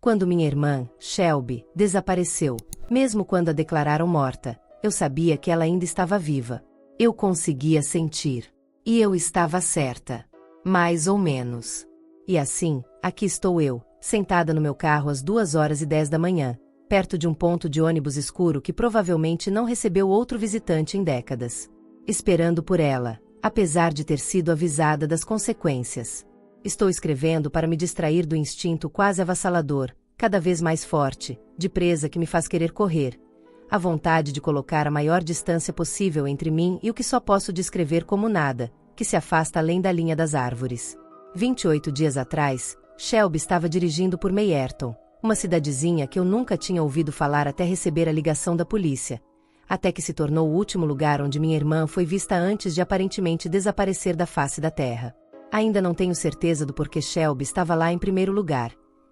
Quando minha irmã, Shelby, desapareceu, mesmo quando a declararam morta, eu sabia que ela ainda estava viva. Eu conseguia sentir. E eu estava certa. Mais ou menos. E assim, aqui estou eu, sentada no meu carro às 2h10 da manhã, perto de um ponto de ônibus escuro que provavelmente não recebeu outro visitante em décadas. Esperando por ela, apesar de ter sido avisada das consequências. Estou escrevendo para me distrair do instinto quase avassalador, cada vez mais forte, de presa que me faz querer correr. A vontade de colocar a maior distância possível entre mim e o que só posso descrever como nada, que se afasta além da linha das árvores. 28 dias atrás, Shelby estava dirigindo por Mayerton, uma cidadezinha que eu nunca tinha ouvido falar até receber a ligação da polícia, até que se tornou o último lugar onde minha irmã foi vista antes de aparentemente desaparecer da face da terra. Ainda não tenho certeza do porquê Shelby estava lá em primeiro lugar.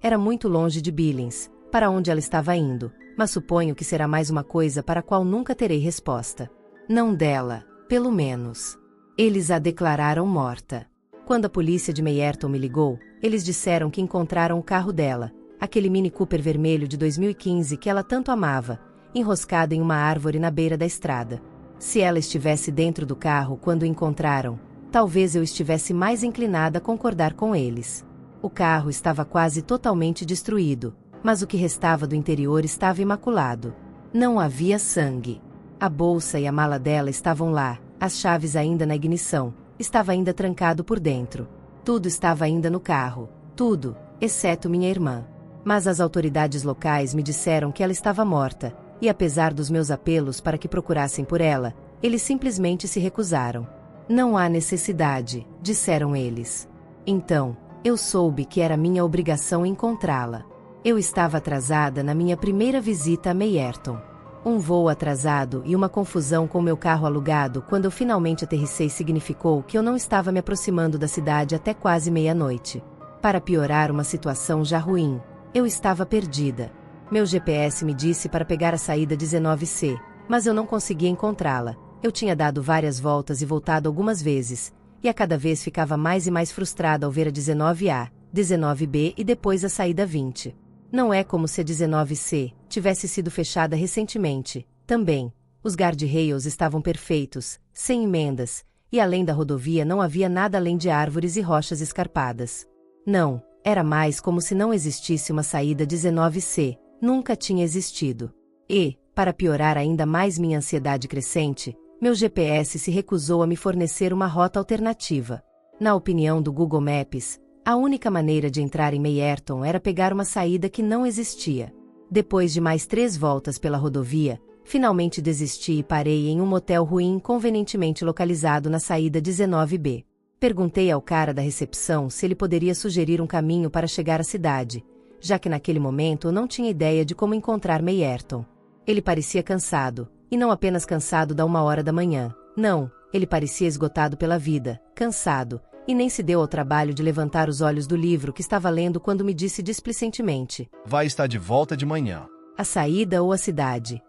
Era muito longe de Billings, para onde ela estava indo, mas suponho que será mais uma coisa para a qual nunca terei resposta. Não dela, pelo menos. Eles a declararam morta. Quando a polícia de Mayerton me ligou, eles disseram que encontraram o carro dela, aquele Mini Cooper vermelho de 2015 que ela tanto amava, enroscado em uma árvore na beira da estrada. Se ela estivesse dentro do carro quando o encontraram, talvez eu estivesse mais inclinada a concordar com eles. O carro estava quase totalmente destruído, mas o que restava do interior estava imaculado. Não havia sangue. A bolsa e a mala dela estavam lá, as chaves ainda na ignição, estava ainda trancado por dentro. Tudo estava ainda no carro, tudo, exceto minha irmã. Mas as autoridades locais me disseram que ela estava morta, e apesar dos meus apelos para que procurassem por ela, eles simplesmente se recusaram. Não há necessidade, disseram eles. Então, eu soube que era minha obrigação encontrá-la. Eu estava atrasada na minha primeira visita a Mayerton. Um voo atrasado e uma confusão com meu carro alugado quando eu finalmente aterrissei significou que eu não estava me aproximando da cidade até quase meia-noite. Para piorar uma situação já ruim, eu estava perdida. Meu GPS me disse para pegar a saída 19C, mas eu não conseguia encontrá-la. Eu tinha dado várias voltas e voltado algumas vezes, e a cada vez ficava mais e mais frustrada ao ver a 19A, 19B e depois a saída 20. Não é como se a 19C tivesse sido fechada recentemente. Também, os guardrails estavam perfeitos, sem emendas, e além da rodovia não havia nada além de árvores e rochas escarpadas. Não, era mais como se não existisse uma saída 19C, nunca tinha existido. E, para piorar ainda mais minha ansiedade crescente, meu GPS se recusou a me fornecer uma rota alternativa. Na opinião do Google Maps, a única maneira de entrar em Mayerton era pegar uma saída que não existia. Depois de mais 3 voltas pela rodovia, finalmente desisti e parei em um motel ruim convenientemente localizado na saída 19B. Perguntei ao cara da recepção se ele poderia sugerir um caminho para chegar à cidade, já que naquele momento eu não tinha ideia de como encontrar Mayerton. Ele parecia cansado, e não apenas cansado da 1h da manhã. Não, ele parecia esgotado pela vida, cansado, e nem se deu ao trabalho de levantar os olhos do livro que estava lendo quando me disse displicentemente: vai estar de volta de manhã. A saída ou a cidade?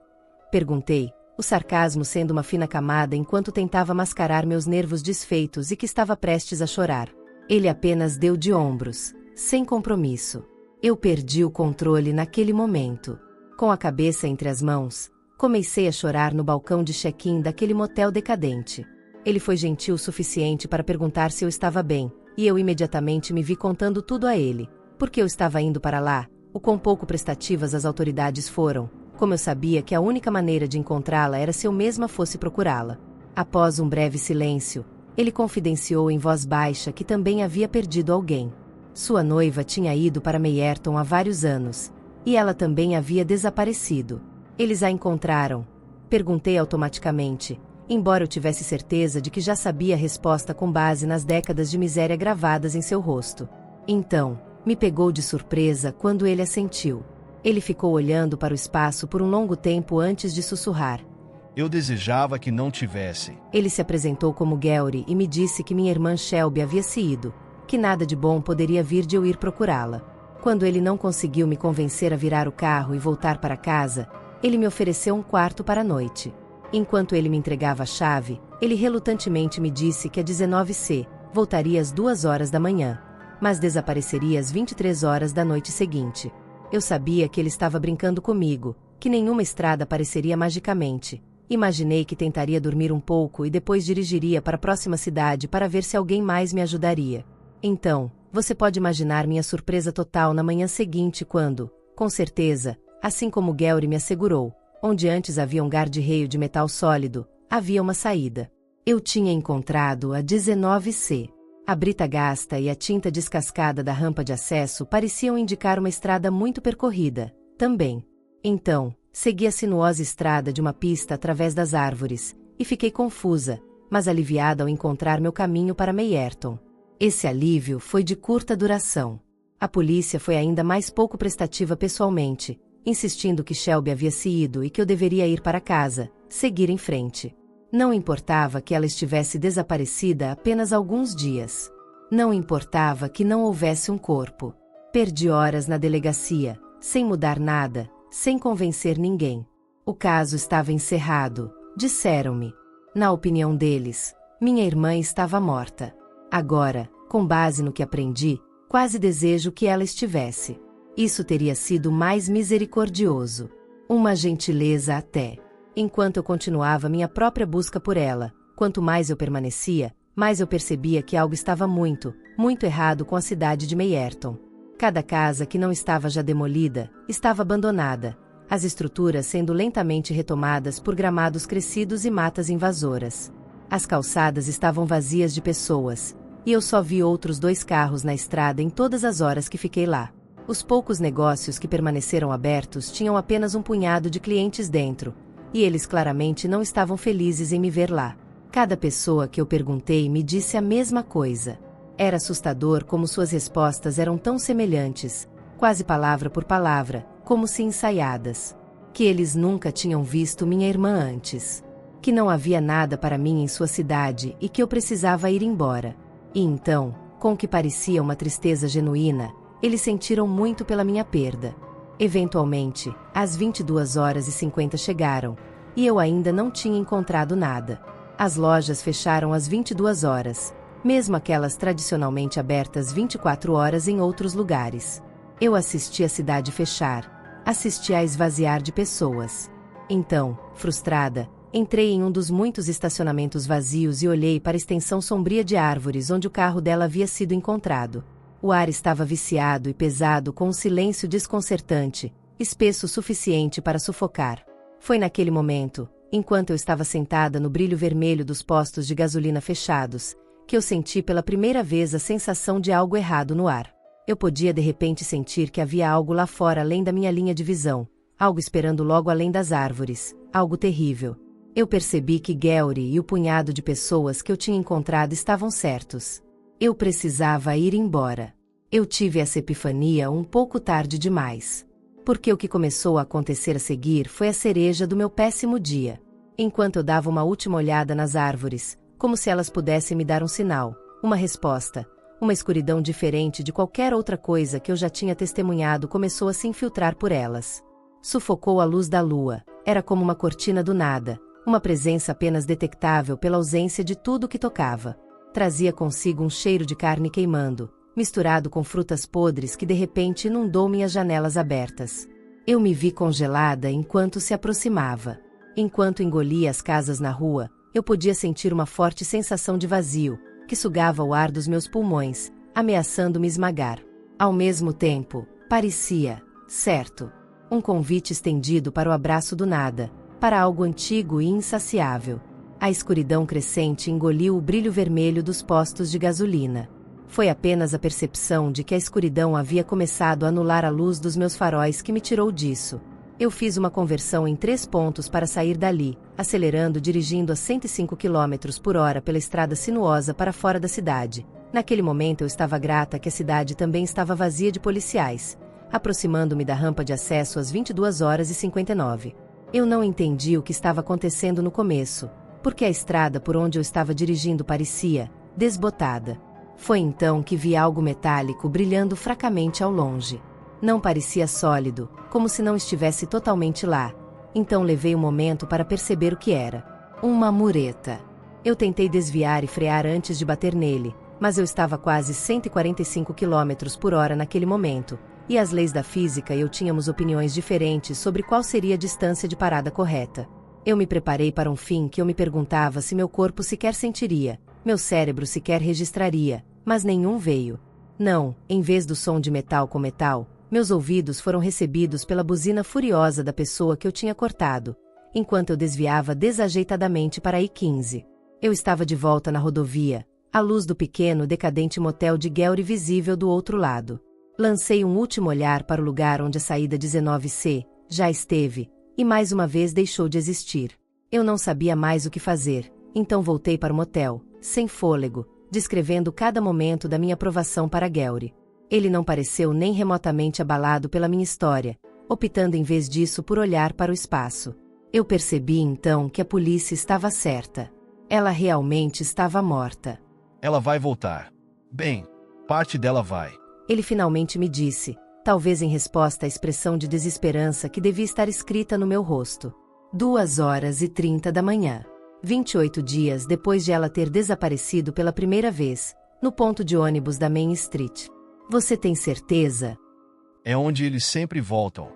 Perguntei, o sarcasmo sendo uma fina camada enquanto tentava mascarar meus nervos desfeitos e que estava prestes a chorar. Ele apenas deu de ombros, sem compromisso. Eu perdi o controle naquele momento. Com a cabeça entre as mãos, comecei a chorar no balcão de check-in daquele motel decadente. Ele foi gentil o suficiente para perguntar se eu estava bem, e eu imediatamente me vi contando tudo a ele, porque eu estava indo para lá, o quão pouco prestativas as autoridades foram, como eu sabia que a única maneira de encontrá-la era se eu mesma fosse procurá-la. Após um breve silêncio, ele confidenciou em voz baixa que também havia perdido alguém. Sua noiva tinha ido para Mayerton há vários anos, e ela também havia desaparecido. Eles a encontraram? Perguntei automaticamente, embora eu tivesse certeza de que já sabia a resposta com base nas décadas de miséria gravadas em seu rosto. Então, me pegou de surpresa quando ele assentiu. Ele ficou olhando para o espaço por um longo tempo antes de sussurrar: eu desejava que não tivesse. Ele se apresentou como Gary e me disse que minha irmã Shelby havia se ido, que nada de bom poderia vir de eu ir procurá-la. Quando ele não conseguiu me convencer a virar o carro e voltar para casa, ele me ofereceu um quarto para a noite. Enquanto ele me entregava a chave, ele relutantemente me disse que a 19C voltaria às 2h da manhã, mas desapareceria às 23h da noite seguinte. Eu sabia que ele estava brincando comigo, que nenhuma estrada apareceria magicamente. Imaginei que tentaria dormir um pouco e depois dirigiria para a próxima cidade para ver se alguém mais me ajudaria. Então, você pode imaginar minha surpresa total na manhã seguinte quando, com certeza, assim como Gary me assegurou, onde antes havia um guarda-reio de metal sólido, havia uma saída. Eu tinha encontrado a 19C. A brita gasta e a tinta descascada da rampa de acesso pareciam indicar uma estrada muito percorrida, também. Então, segui a sinuosa estrada de uma pista através das árvores, e fiquei confusa, mas aliviada ao encontrar meu caminho para Meyerton. Esse alívio foi de curta duração. A polícia foi ainda mais pouco prestativa pessoalmente, insistindo que Shelby havia se ido e que eu deveria ir para casa, seguir em frente. Não importava que ela estivesse desaparecida apenas alguns dias. Não importava que não houvesse um corpo. Perdi horas na delegacia, sem mudar nada, sem convencer ninguém. O caso estava encerrado, disseram-me. Na opinião deles, minha irmã estava morta. Agora, com base no que aprendi, quase desejo que ela estivesse. Isso teria sido mais misericordioso. Uma gentileza até. Enquanto eu continuava minha própria busca por ela, quanto mais eu permanecia, mais eu percebia que algo estava muito, muito errado com a cidade de Meyerton. Cada casa que não estava já demolida, estava abandonada, as estruturas sendo lentamente retomadas por gramados crescidos e matas invasoras. As calçadas estavam vazias de pessoas, e eu só vi outros 2 carros na estrada em todas as horas que fiquei lá. Os poucos negócios que permaneceram abertos tinham apenas um punhado de clientes dentro, e eles claramente não estavam felizes em me ver lá. Cada pessoa que eu perguntei me disse a mesma coisa. Era assustador como suas respostas eram tão semelhantes, quase palavra por palavra, como se ensaiadas. Que eles nunca tinham visto minha irmã antes. Que não havia nada para mim em sua cidade e que eu precisava ir embora. E então, com o que parecia uma tristeza genuína, eles sentiram muito pela minha perda. Eventualmente, às 22h50 chegaram, e eu ainda não tinha encontrado nada. As lojas fecharam às 22 horas, mesmo aquelas tradicionalmente abertas 24 horas em outros lugares. Eu assisti a cidade fechar, assisti a esvaziar de pessoas. Então, frustrada, entrei em um dos muitos estacionamentos vazios e olhei para a extensão sombria de árvores onde o carro dela havia sido encontrado. O ar estava viciado e pesado com um silêncio desconcertante, espesso o suficiente para sufocar. Foi naquele momento, enquanto eu estava sentada no brilho vermelho dos postos de gasolina fechados, que eu senti pela primeira vez a sensação de algo errado no ar. Eu podia de repente sentir que havia algo lá fora além da minha linha de visão, algo esperando logo além das árvores, algo terrível. Eu percebi que Gary e o punhado de pessoas que eu tinha encontrado estavam certos. Eu precisava ir embora. Eu tive essa epifania um pouco tarde demais. Porque o que começou a acontecer a seguir foi a cereja do meu péssimo dia. Enquanto eu dava uma última olhada nas árvores, como se elas pudessem me dar um sinal, uma resposta, uma escuridão diferente de qualquer outra coisa que eu já tinha testemunhado começou a se infiltrar por elas. Sufocou a luz da lua, era como uma cortina do nada, uma presença apenas detectável pela ausência de tudo que tocava. Trazia consigo um cheiro de carne queimando, misturado com frutas podres que de repente inundou minhas janelas abertas. Eu me vi congelada enquanto se aproximava. Enquanto engolia as casas na rua, eu podia sentir uma forte sensação de vazio, que sugava o ar dos meus pulmões, ameaçando me esmagar. Ao mesmo tempo, parecia, certo, um convite estendido para o abraço do nada, para algo antigo e insaciável. A escuridão crescente engoliu o brilho vermelho dos postos de gasolina. Foi apenas a percepção de que a escuridão havia começado a anular a luz dos meus faróis que me tirou disso. Eu fiz uma conversão em 3 pontos para sair dali, acelerando dirigindo a 105 km/h pela estrada sinuosa para fora da cidade. Naquele momento eu estava grata que a cidade também estava vazia de policiais, aproximando-me da rampa de acesso às 22h59. Eu não entendi o que estava acontecendo no começo, porque a estrada por onde eu estava dirigindo parecia desbotada. Foi então que vi algo metálico brilhando fracamente ao longe. Não parecia sólido, como se não estivesse totalmente lá. Então levei um momento para perceber o que era. Uma mureta. Eu tentei desviar e frear antes de bater nele, mas eu estava a quase 145 km/h naquele momento, e as leis da física e eu tínhamos opiniões diferentes sobre qual seria a distância de parada correta. Eu me preparei para um fim que eu me perguntava se meu corpo sequer sentiria, meu cérebro sequer registraria, mas nenhum veio. Não, em vez do som de metal com metal, meus ouvidos foram recebidos pela buzina furiosa da pessoa que eu tinha cortado, enquanto eu desviava desajeitadamente para a I-15. Eu estava de volta na rodovia, à luz do pequeno decadente motel de Gowrie visível do outro lado. Lancei um último olhar para o lugar onde a saída 19C já esteve, e mais uma vez deixou de existir. Eu não sabia mais o que fazer, então voltei para o motel, sem fôlego, descrevendo cada momento da minha aprovação para Gowrie. Ele não pareceu nem remotamente abalado pela minha história, optando em vez disso por olhar para o espaço. Eu percebi então que a polícia estava certa. Ela realmente estava morta. Ela vai voltar. Bem, parte dela vai. Ele finalmente me disse, talvez em resposta à expressão de desesperança que devia estar escrita no meu rosto. 2h30 da manhã. 28 dias depois de ela ter desaparecido pela primeira vez, no ponto de ônibus da Main Street. Você tem certeza? É onde eles sempre voltam.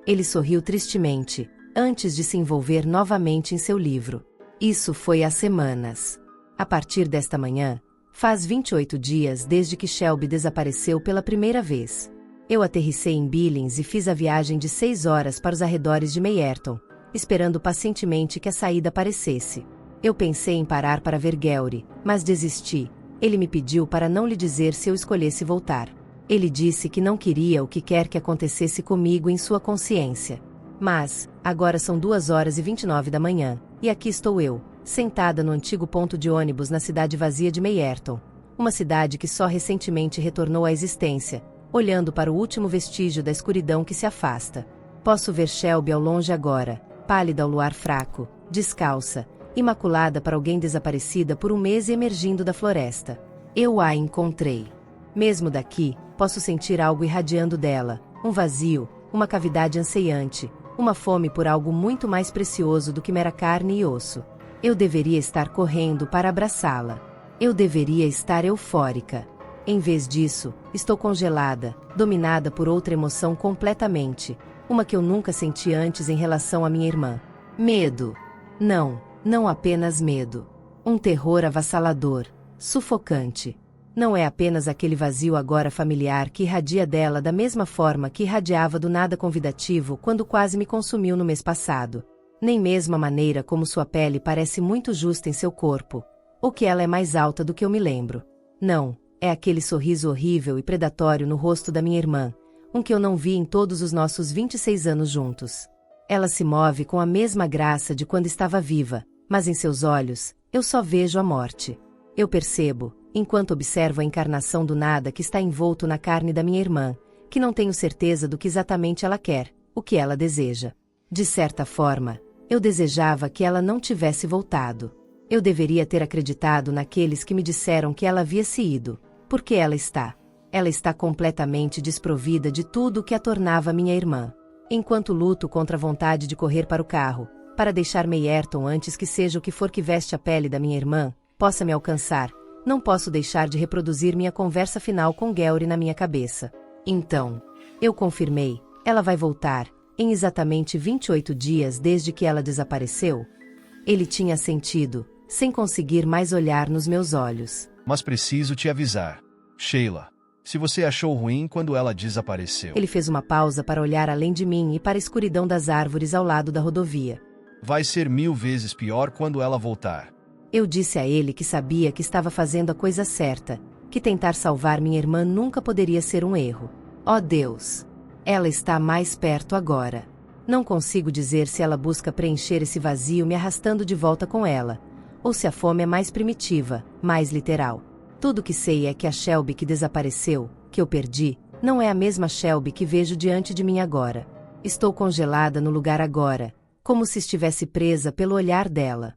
Ele sorriu tristemente, antes de se envolver novamente em seu livro. Isso foi há semanas. A partir desta manhã, faz 28 dias desde que Shelby desapareceu pela primeira vez. Eu aterrissei em Billings e fiz a viagem de 6 horas para os arredores de Meyerton, esperando pacientemente que a saída aparecesse. Eu pensei em parar para ver Gowrie, mas desisti. Ele me pediu para não lhe dizer se eu escolhesse voltar. Ele disse que não queria o que quer que acontecesse comigo em sua consciência. Mas, agora são 2h29 da manhã, e aqui estou eu, sentada no antigo ponto de ônibus na cidade vazia de Meyerton, uma cidade que só recentemente retornou à existência, olhando para o último vestígio da escuridão que se afasta. Posso ver Shelby ao longe agora, pálida ao luar fraco, descalça, imaculada para alguém desaparecida por um mês e emergindo da floresta. Eu a encontrei. Mesmo daqui, posso sentir algo irradiando dela, um vazio, uma cavidade anseiante, uma fome por algo muito mais precioso do que mera carne e osso. Eu deveria estar correndo para abraçá-la. Eu deveria estar eufórica. Em vez disso, estou congelada, dominada por outra emoção completamente, uma que eu nunca senti antes em relação à minha irmã. Medo. Não apenas medo. Um terror avassalador, sufocante. Não é apenas aquele vazio agora familiar que irradia dela da mesma forma que irradiava do nada convidativo quando quase me consumiu no mês passado. Nem mesmo a maneira como sua pele parece muito justa em seu corpo, ou que ela é mais alta do que eu me lembro. Não, é aquele sorriso horrível e predatório no rosto da minha irmã, um que eu não vi em todos os nossos 26 anos juntos. Ela se move com a mesma graça de quando estava viva, mas em seus olhos, eu só vejo a morte. Eu percebo, enquanto observo a encarnação do nada que está envolto na carne da minha irmã, que não tenho certeza do que exatamente ela quer, o que ela deseja. De certa forma, eu desejava que ela não tivesse voltado. Eu deveria ter acreditado naqueles que me disseram que ela havia se ido, porque ela está. Ela está completamente desprovida de tudo o que a tornava minha irmã. Enquanto luto contra a vontade de correr para o carro, para deixar Meyerton antes que seja o que for que veste a pele da minha irmã, possa me alcançar, não posso deixar de reproduzir minha conversa final com Gowrie na minha cabeça. Então, eu confirmei, ela vai voltar, em exatamente 28 dias desde que ela desapareceu. Ele tinha sentido, sem conseguir mais olhar nos meus olhos. Mas preciso te avisar, Sheila. Se você achou ruim quando ela desapareceu. Ele fez uma pausa para olhar além de mim e para a escuridão das árvores ao lado da rodovia. Vai ser 1000 vezes pior quando ela voltar. Eu disse a ele que sabia que estava fazendo a coisa certa, que tentar salvar minha irmã nunca poderia ser um erro. Oh Deus! Ela está mais perto agora. Não consigo dizer se ela busca preencher esse vazio me arrastando de volta com ela, ou se a fome é mais primitiva, mais literal. Tudo que sei é que a Shelby que desapareceu, que eu perdi, não é a mesma Shelby que vejo diante de mim agora. Estou congelada no lugar agora, como se estivesse presa pelo olhar dela.